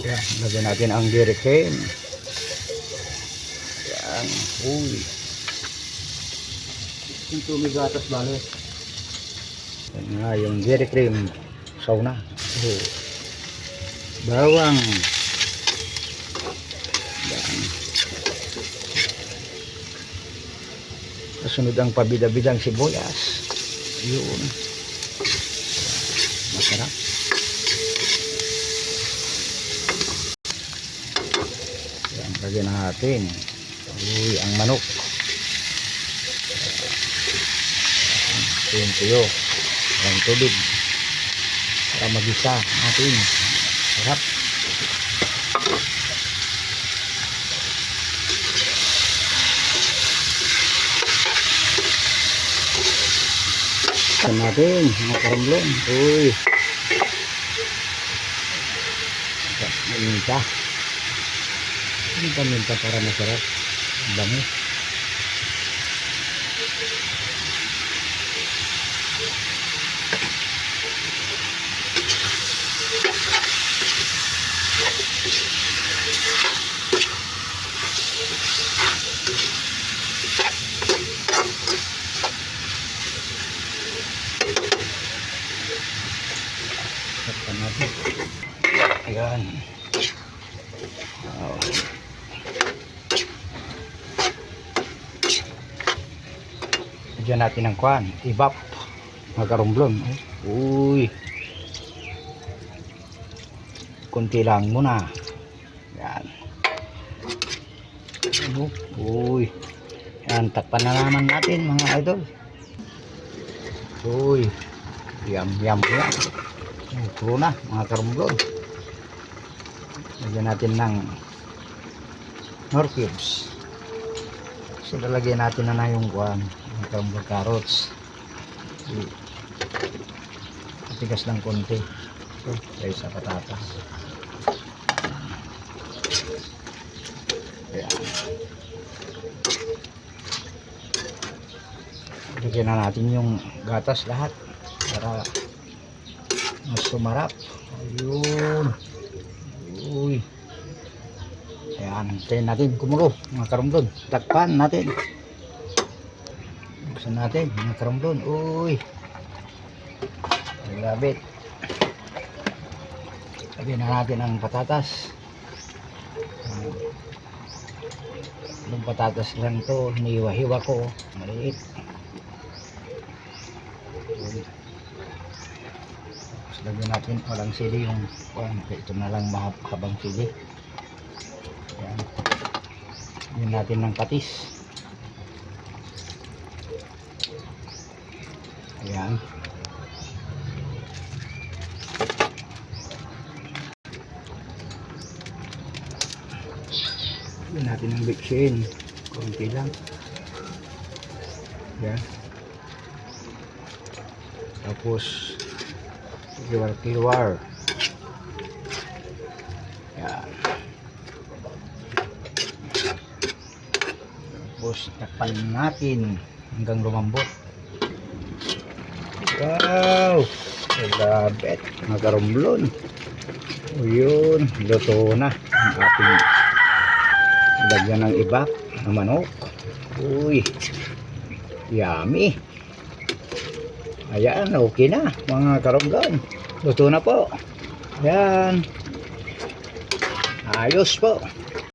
Yan, lagyan natin ang dairy cream. Yan, uy. Yung tumigatas balik. Yan nga, yung dairy cream. Sauna. Bawang. Yan. Kasunod ang pabida-bidang sibuyas. Yun. Masarap. Yan, lagyan natin. Uy, ang manok. Yung tuyo. Ang tubig. Para magisa natin. Sarap. Ikan natin mga karumblon. Uy, minta. Minta para masarap. Bango. Saktan natin. Ayan. Wow. Diyan natin ang kwan. Ibap. Mga karumblon. Uy. Kunti lang muna. Yan. Uy. Yan. Takpan na naman natin mga idol. Uy. Yum yum yan. Puro na mga karumblon. Lagyan natin ng nor cubes. So lalagyan natin na yung kuhan, yung karumblon carrots. Matigas lang konti. So kaya sa patatas. Ayan. Lagyan na natin yung gatas lahat para mas sumarap. Ayun. Uy. Ayan, hintayin natin kumulo mga karumblon. Takpan natin. Buksan natin mga karumblon. Uy. Labit. Lagyan na natin ang patatas. Yung patatas lang to, hiniwa-hiwa ko. Maliit. Lagyan natin walang sili yung ito na lang mahabang sili. Ayan. Lagyan natin ng patis. Ayan. Lagyan natin ng bitchin. Kunti lang. Ayan. Tapos kiwar-kiwar. Yan. Tapos takpan natin hanggang lumambot. Wow! Labet mga karumblon. Yun, luto na ang ating lagyan ng ibak ng manok. Uy, yummy. Ayan, okay na mga karumblon. Luto na po. Ayan. Ayos po.